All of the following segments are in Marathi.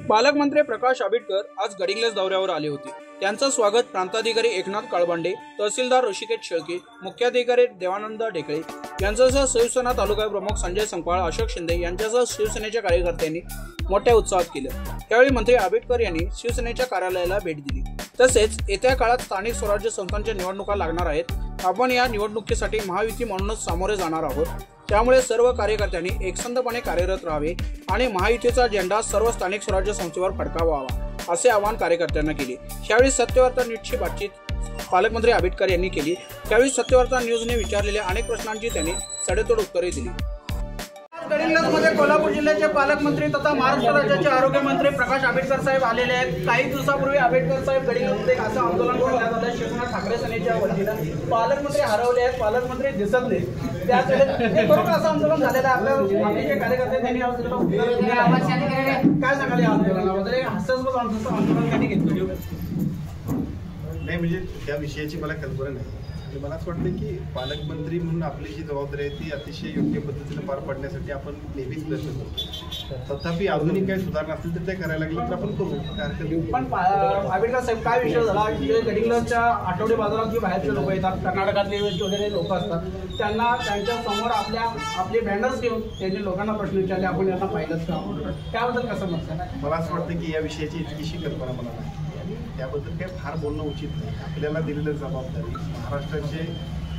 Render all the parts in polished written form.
पालकमंत्री प्रकाश आंबेडकर आज गडिंग्लज दौऱ्यावर आले होते। त्यांचं स्वागत प्रांताधिकारी एकनाथ काळबांडे, तहसीलदार ऋषिकेश शेळके, मुख्याधिकारी देवानंद ढेकळे यांच्यासह शिवसेना तालुका प्रमुख संजय संकपाळ, अशोक शिंदे यांच्यासह शिवसेनेच्या कार्यकर्त्यांनी मोठ्या उत्साहात केलं। त्यावेळी मंत्री आंबेडकर यांनी शिवसेनेच्या कार्यालयाला भेट दिली। तसेच येत्या काळात स्थानिक स्वराज्य संस्थांच्या निवडणुका लागणार आहेत। आपण या निवडणुकीसाठी महायुती म्हणूनच सामोरे जाणार आहोत। त्यामुळे सर्व कार्यकर्त्यांनी एकसंधपणे कार्यरत राहावे आणि महायुतीचा झेंडा सर्व स्थानिक स्वराज्य संस्थेवर फडकावावा असे आवाहन कार्यकर्त्यांना केले। यावेळी सत्यवार्ता न्यूजची बातचीत पालकमंत्री आंबेडकर यांनी केली। त्यावेळी सत्यवार्ता न्यूजने विचारलेल्या अनेक प्रश्नांची त्यांनी सडेतोड उत्तरे दिली। गडिंग्लजमध्ये कोल्हापूर जिल्ह्याचे पालकमंत्री तथा महाराष्ट्र राज्याचे आरोग्यमंत्री प्रकाश आंबेडकर साहेब आलेले आहेत। काही दिवसापूर्वी आंबेडकर साहेब गडिंग्लजमध्ये असं आंदोलन करण्यात आलं शिवसेना ठाकरे सेनेच्या वतीनं। पालकमंत्री हरवले आहेत, पालकमंत्री दिसत नाही। त्यासाठी बरोबर असं आंदोलन झालेलं आहे। आपल्या मागचे कार्यकर्ते त्यांनी काय सांगाल या आंदोलनाबद्दल? हास्यास्पद आंदोलन त्यांनी घेतलं नाही, म्हणजे त्या विषयाची मला कल्पना नाही। मला असं वाटतं की पालकमंत्री म्हणून आपली जी जबाबदारी आहे ती अतिशय योग्य पद्धतीने पार पाडण्यासाठी आपण नेहमीच प्रयत्न करतो। तथापि अजूनही काही सुधारणा असतील तर ते करायला लागले तर आपण करू। पण आंबेडकर साहेब काय विषय झाला की गडिंग्लजच्या आठवडे बाजारात जे बाहेरचे लोक येतात, कर्नाटकातले वगैरे लोक असतात, त्यांना त्यांच्या समोर आपले बॅनर्स घेऊन त्यांनी लोकांना प्रश्न विचारले, आपण यांना पाहिलंच का? त्याबद्दल कसं म्हणतात? मला असं वाटतं की या विषयाची इतकीशी कल्पना मला नाही आणि त्याबद्दल काही फार बोलणं उचित नाही। आपल्याला दिलेलं जबाबदारी महाराष्ट्राचे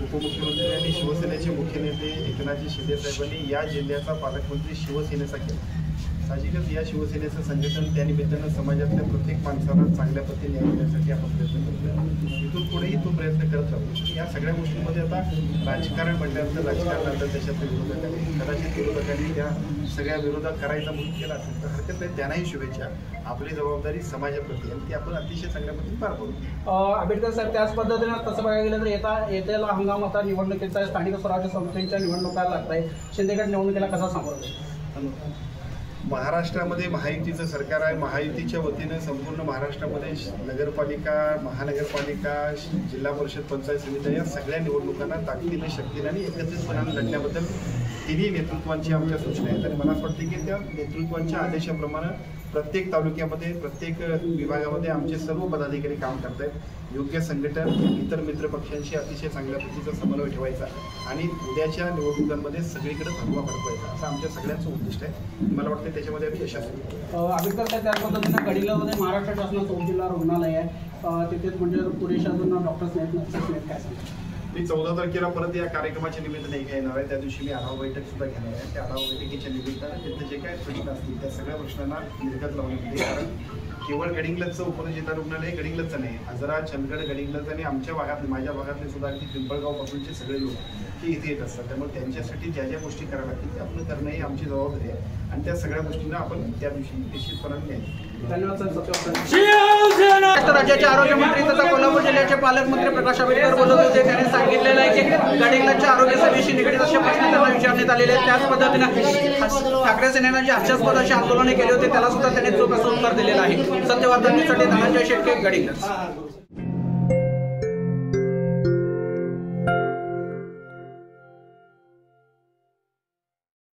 उपमुख्यमंत्री आणि शिवसेनेचे मुख्य नेते एकनाथ शिंदे साहेबांनी या जिल्ह्याचा पालकमंत्री शिवसेनेचा केला। साहजिकच या शिवसेनेचं संघटन त्यानिमित्तानं समाजातल्या प्रत्येक माणसाला चांगल्या पद्धतीने न्याय देण्यासाठी आपण प्रयत्न करतो। इथून पुढेही तो प्रयत्न करत राहतो। या सगळ्या गोष्टींमध्ये आता राजकारण म्हटल्यानंतर राजकारणानंतर देशातल्या विरोधकांनी कदाचित विरोधकांनी त्या सगळ्या विरोधात करायचा म्हणून केला असेल तर हरकत नाही, त्यांनाही शुभेच्छा। आपली जबाबदारी समाजाप्रती आणि ती आपण अतिशय चांगल्या पद्धतीने पार पडू। आंबेडकर साहेब त्याच पद्धतीने तसं बघायला गेलं तर येत्याला हंगाम आता निवडणुकीचा स्थानिक स्वराज्य संस्थांच्या निवडणुका लागत आहे। शिंदेगड निवडणुकीला कसा सामोरं? महाराष्ट्रामध्ये महायुतीचं सरकार आहे। महायुतीच्या वतीनं संपूर्ण महाराष्ट्रामध्ये नगरपालिका, महानगरपालिका, जिल्हा परिषद, पंचायत समिती या सगळ्या निवडणुकांना ताकदीने, शक्तीने आणि एकत्रितपणाने लढण्याबद्दल तिन्ही नेतृत्वांची आमच्या सूचना आहेत आणि मला असं वाटतं की त्या नेतृत्वांच्या आदेशाप्रमाणे प्रत्येक तालुक्यामध्ये, प्रत्येक विभागामध्ये आमचे सर्व पदाधिकारी काम करत आहेत। योग्य संघटन, इतर मित्र पक्षांशी अतिशय चांगल्या पद्धतीचा समन्वय ठेवायचा आणि उद्याच्या निवडणुकांमध्ये सगळीकडे भगवा फडकवायचा असं आमच्या सगळ्यांचं उद्दिष्ट आहे। मला वाटतं त्याच्यामध्ये आम्ही यशस्वी। आंबेडकर साहेब त्याच पद्धतीनं गडिंग्लजमध्ये महाराष्ट्र शासनाचं उपजिल्हा रुग्णालय आहे, तिथेच म्हणजे पुरेशा डॉक्टर्स नाहीत, नर्सेस नाहीत, काय सांगतात? मी 14 तारखेला परत या कार्यक्रमाच्या निमित्ताने येणार आहे। त्या दिवशी मी आढावा बैठक सुद्धा घेणार आहे। त्या आढावा बैठकीच्या निमित्तानं तिथे जे काही प्रश्न असतील त्या सगळ्या प्रश्नांना निर्गत लावण्यात येईल। कारण केवळ गडिंग्लजचं उपजिल्हा रुग्णालय हे गडिंग्लजचं नाही, आजरा, चंदगड, गडिंग्लज आणि आमच्या भागातले, माझ्या भागातले सुद्धा अगदी पिंपळगावपासूनचे सगळे लोक ते इथे येत असतात। त्यामुळे त्यांच्यासाठी ज्या ज्या गोष्टी कराव्या लागतील ते आपण करणं ही आमची जबाबदारी आहे आणि त्या सगळ्या गोष्टींना आपण त्या दिवशी निश्चितपणाने न्याय। धन्यवाद सर। महाराष्ट्र राज्याचे आरोग्यमंत्री तथा कोल्हापूर जिल्ह्याचे पालकमंत्री प्रकाश आंबेडकर बोलत होते। त्यांनी सांगितलेलं आहे की गडिंग्लजच्या आरोग्य सेवेशी निगडीत असे प्रश्न त्यांना विचारण्यात आलेले आहेत। त्याच पद्धतीने ठाकरे सेनेनं जे हास्यास्पद अशी आंदोलने केली होते त्याला सुद्धा त्यांनी चोख असं उत्तर दिलेलं आहे। सत्यवार्ता न्यूजसाठी धनंजय शेळके, गडिंग्लज।